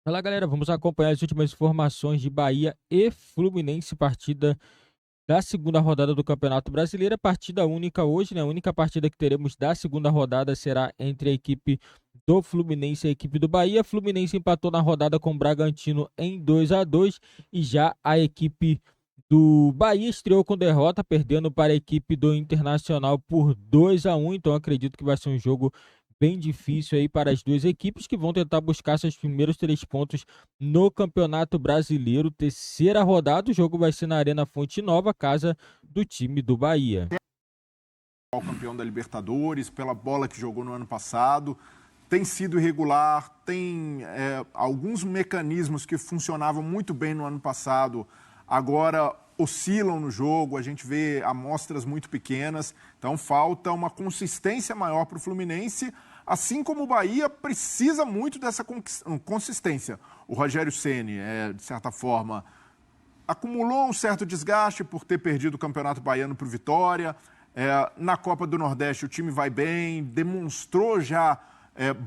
Fala galera, vamos acompanhar as últimas informações de Bahia e Fluminense, partida da segunda rodada do Campeonato Brasileiro. Partida única hoje, né? A única partida que teremos da segunda rodada será entre a equipe do Fluminense e a equipe do Bahia. Fluminense empatou na rodada com o Bragantino em 2-2 e já a equipe do Bahia estreou com derrota, perdendo para a equipe do Internacional por 2-1. Então acredito que vai ser um jogo bem difícil aí para as duas equipes que vão tentar buscar seus primeiros 3 pontos no Campeonato Brasileiro. Terceira rodada, o jogo vai ser na Arena Fonte Nova, casa do time do Bahia. O campeão da Libertadores, pela bola que jogou no ano passado, tem sido irregular, tem alguns mecanismos que funcionavam muito bem no ano passado, agora oscilam no jogo, a gente vê amostras muito pequenas, então falta uma consistência maior para o Fluminense, assim como o Bahia precisa muito dessa consistência. O Rogério Ceni, de certa forma, acumulou um certo desgaste por ter perdido o Campeonato Baiano para o Vitória. Na Copa do Nordeste o time vai bem, demonstrou já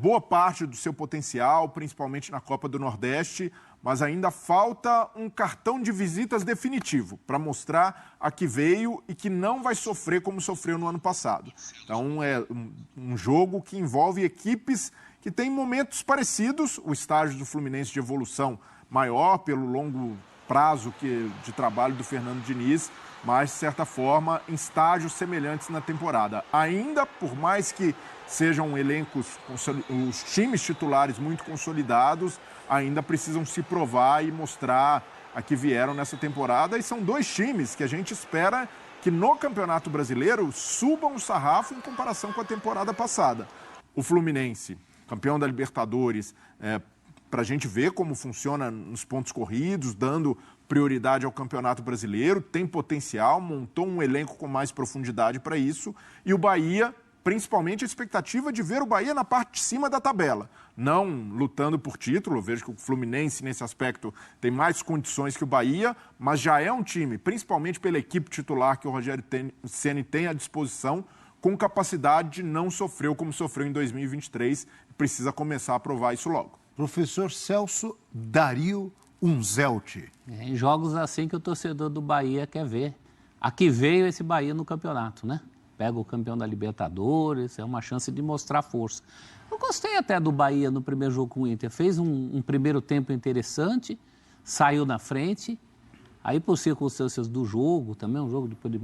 boa parte do seu potencial, principalmente na Copa do Nordeste, mas ainda falta um cartão de visitas definitivo para mostrar a que veio e que não vai sofrer como sofreu no ano passado. Então é um jogo que envolve equipes que têm momentos parecidos, o estágio do Fluminense de evolução maior pelo longo prazo de trabalho do Fernando Diniz, mas, de certa forma, em estágios semelhantes na temporada. Ainda, por mais que sejam elencos, os times titulares muito consolidados, ainda precisam se provar e mostrar a que vieram nessa temporada. E são dois times que a gente espera que no Campeonato Brasileiro subam o sarrafo em comparação com a temporada passada. O Fluminense, campeão da Libertadores, para a gente ver como funciona nos pontos corridos, dando prioridade ao Campeonato Brasileiro, tem potencial, montou um elenco com mais profundidade para isso, e o Bahia, principalmente a expectativa de ver o Bahia na parte de cima da tabela, não lutando por título. Eu vejo que o Fluminense, nesse aspecto, tem mais condições que o Bahia, mas já é um time, principalmente pela equipe titular que o Rogério Ceni tem à disposição, com capacidade de não sofrer como sofreu em 2023, precisa começar a provar isso logo. Professor Celso Dario Unzelt. Em jogos assim que o torcedor do Bahia quer ver. Aqui veio esse Bahia no campeonato, né? Pega o campeão da Libertadores, é uma chance de mostrar força. Eu gostei até do Bahia no primeiro jogo com o Inter. Fez um primeiro tempo interessante, saiu na frente. Aí, por circunstâncias do jogo, também um jogo depois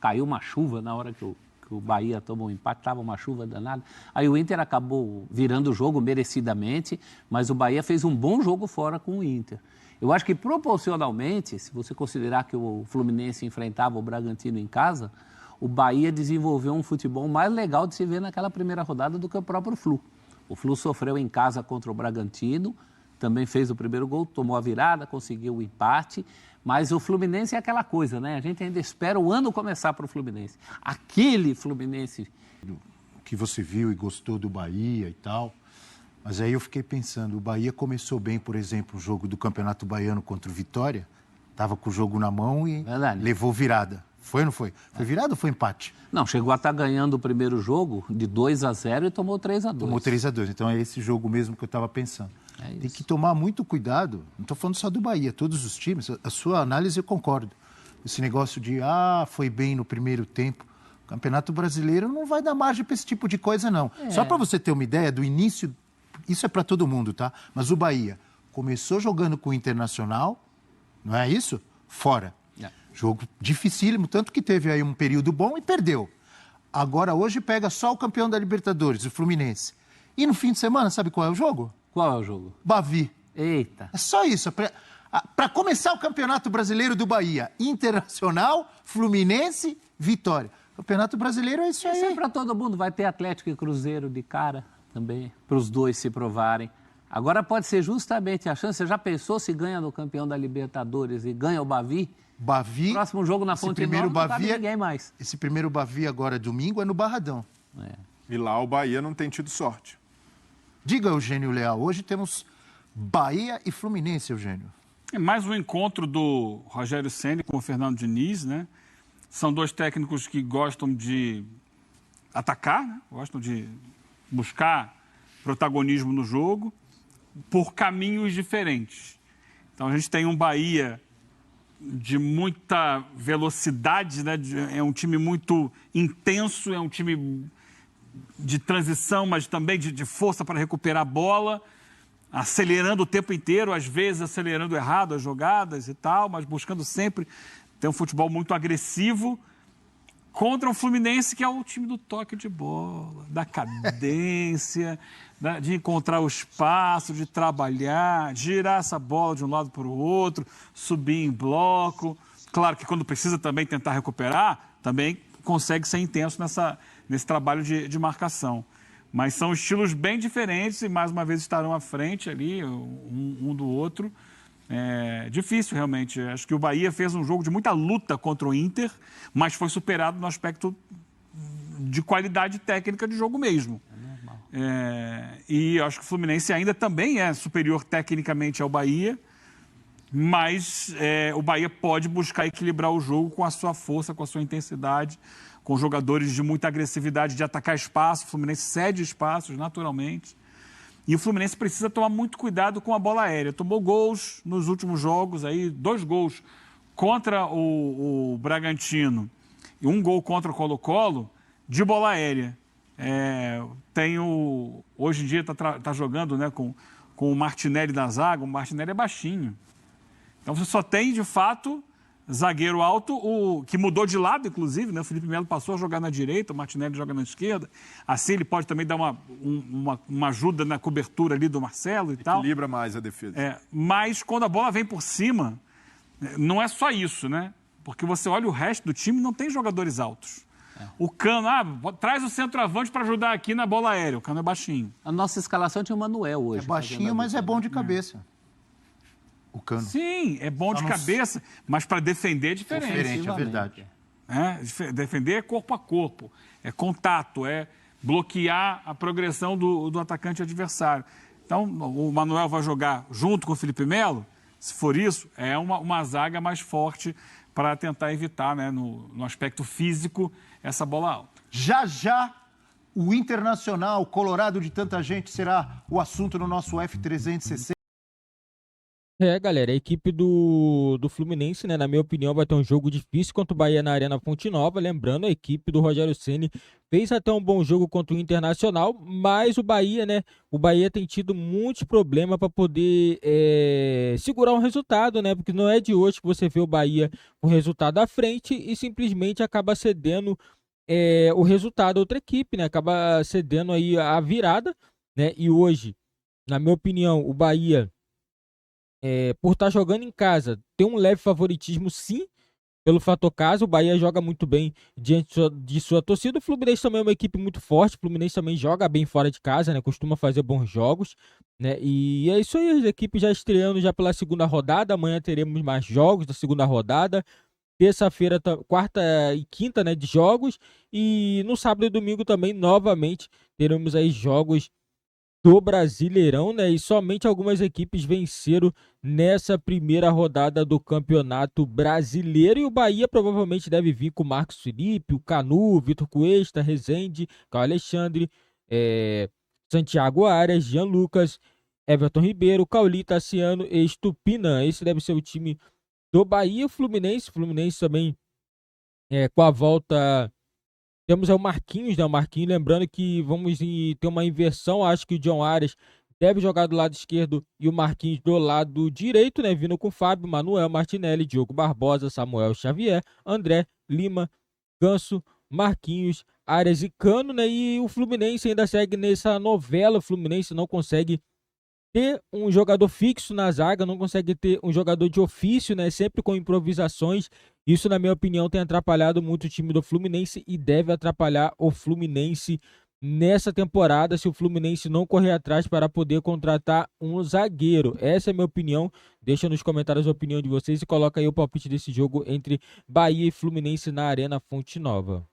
caiu uma chuva na hora que o Bahia tomou um empate, estava uma chuva danada. Aí o Inter acabou virando o jogo merecidamente, mas o Bahia fez um bom jogo fora com o Inter. Eu acho que proporcionalmente, se você considerar que o Fluminense enfrentava o Bragantino em casa, o Bahia desenvolveu um futebol mais legal de se ver naquela primeira rodada do que o próprio Flu. O Flu sofreu em casa contra o Bragantino, também fez o primeiro gol, tomou a virada, conseguiu o empate, mas o Fluminense é aquela coisa, né? A gente ainda espera o ano começar para o Fluminense. Aquele Fluminense... Que você viu e gostou do Bahia e tal, mas aí eu fiquei pensando, o Bahia começou bem, por exemplo, o jogo do Campeonato Baiano contra o Vitória, estava com o jogo na mão e levou virada. Foi ou não foi? Foi virada ou foi empate? Não, chegou a estar ganhando o primeiro jogo de 2-0 e tomou 3-2. Tomou 3-2, então é esse jogo mesmo que eu estava pensando. Tem que tomar muito cuidado, não estou falando só do Bahia, todos os times, a sua análise eu concordo. Esse negócio de, foi bem no primeiro tempo, o Campeonato Brasileiro não vai dar margem para esse tipo de coisa, não. Só para você ter uma ideia do início, isso é para todo mundo, tá? Mas o Bahia começou jogando com o Internacional, não é isso? Fora. Jogo dificílimo, tanto que teve aí um período bom e perdeu. Agora, hoje, pega só o campeão da Libertadores, o Fluminense. E no fim de semana, sabe qual é o jogo? Qual é o jogo? Bavi. Eita. É só isso. Para começar o Campeonato Brasileiro do Bahia, Internacional, Fluminense, Vitória. Campeonato Brasileiro é isso aí. Isso é para todo mundo. Vai ter Atlético e Cruzeiro de cara também, para os dois se provarem. Agora pode ser justamente a chance. Você já pensou se ganha no campeão da Libertadores e ganha o Bavi? Bavi. Próximo jogo na Fonte Nova não cabe ninguém mais. Esse primeiro Bavi agora domingo é no Barradão. E lá o Bahia não tem tido sorte. Diga, Eugênio Leal, hoje temos Bahia e Fluminense, Eugênio. É mais um encontro do Rogério Ceni com o Fernando Diniz, né? São dois técnicos que gostam de atacar, né? Gostam de buscar protagonismo no jogo. por caminhos diferentes. Então a gente tem um Bahia de muita velocidade, né? É um time muito intenso, é um time de transição, mas também de força para recuperar a bola, acelerando o tempo inteiro, às vezes acelerando errado as jogadas e tal, mas buscando sempre ter um futebol muito agressivo, contra um Fluminense que é o time do toque de bola, da cadência, de encontrar o espaço, de trabalhar, girar essa bola de um lado para o outro, subir em bloco. Claro que quando precisa também tentar recuperar, também consegue ser intenso nesse trabalho de marcação. Mas são estilos bem diferentes e, mais uma vez, estarão à frente ali, um do outro. É difícil, realmente. Acho que o Bahia fez um jogo de muita luta contra o Inter, mas foi superado no aspecto de qualidade técnica de jogo mesmo. E acho que o Fluminense ainda também é superior tecnicamente ao Bahia, mas o Bahia pode buscar equilibrar o jogo com a sua força, com a sua intensidade, com jogadores de muita agressividade, de atacar espaço. O Fluminense cede espaços naturalmente. E o Fluminense precisa tomar muito cuidado com a bola aérea. Tomou gols nos últimos jogos, aí, 2 gols contra o Bragantino e 1 gol contra o Colo-Colo de bola aérea. Hoje em dia está jogando, né, com o Martinelli na zaga. O Martinelli é baixinho. Então você só tem, de fato, zagueiro alto, que mudou de lado, inclusive, né? O Felipe Melo passou a jogar na direita, o Martinelli joga na esquerda. Assim ele pode também dar uma ajuda na cobertura ali do Marcelo e tal. Equilibra mais a defesa. Mas quando a bola vem por cima, não é só isso, né? Porque você olha o resto do time, não tem jogadores altos. O Cano, traz o centroavante para ajudar aqui na bola aérea. O Cano é baixinho. A nossa escalação tinha o Manuel hoje. É baixinho, mas é bom de cabeça. O Cano. Sim, é bom de cabeça, mas para defender é diferente. Diferente, é verdade. Defender é corpo a corpo, é contato, é bloquear a progressão do atacante adversário. Então, o Manuel vai jogar junto com o Felipe Melo, se for isso, é uma zaga mais forte para tentar evitar, né, no aspecto físico, essa bola alta. Já, o Internacional, Colorado de tanta gente, será o assunto no nosso F360. Galera, a equipe do Fluminense, né, na minha opinião, vai ter um jogo difícil contra o Bahia na Arena Fonte Nova. Lembrando, a equipe do Rogério Ceni fez até um bom jogo contra o Internacional, mas o Bahia, né, tem tido muitos problemas para poder segurar um resultado, né, porque não é de hoje que você vê o Bahia com o resultado à frente e simplesmente acaba cedendo o resultado a outra equipe, né, acaba cedendo aí a virada, né, e hoje, na minha opinião, o Bahia, por estar jogando em casa, tem um leve favoritismo, sim, pelo fator casa. O Bahia joga muito bem diante de sua torcida. O Fluminense também é uma equipe muito forte. O Fluminense também joga bem fora de casa, né? Costuma fazer bons jogos, né? E é isso aí, as equipes já estreando já pela segunda rodada. Amanhã teremos mais jogos da segunda rodada. Terça-feira, quarta e quinta, né, de jogos. E no sábado e domingo também, novamente, teremos aí jogos do Brasileirão, né? E somente algumas equipes venceram nessa primeira rodada do Campeonato Brasileiro. E o Bahia provavelmente deve vir com o Marcos Felipe, o Canu, Vitor Cuesta, Rezende, Caio Alexandre, Santiago Arias, Jean Lucas, Everton Ribeiro, Cauli, Tassiano e Estupinã. Esse deve ser o time do Bahia. O Fluminense também com a volta. Temos o Marquinhos, né? O Marquinhos, lembrando que vamos ter uma inversão. Acho que o John Arias deve jogar do lado esquerdo e o Marquinhos do lado direito, né? Vindo com Fábio, Manuel, Martinelli, Diogo Barbosa, Samuel Xavier, André, Lima, Ganso, Marquinhos, Arias e Cano, né? E o Fluminense ainda segue nessa novela. O Fluminense não consegue ter um jogador fixo na zaga, não consegue ter um jogador de ofício, né? Sempre com improvisações. Isso, na minha opinião, tem atrapalhado muito o time do Fluminense e deve atrapalhar o Fluminense nessa temporada se o Fluminense não correr atrás para poder contratar um zagueiro. Essa é a minha opinião. Deixa nos comentários a opinião de vocês e coloca aí o palpite desse jogo entre Bahia e Fluminense na Arena Fonte Nova.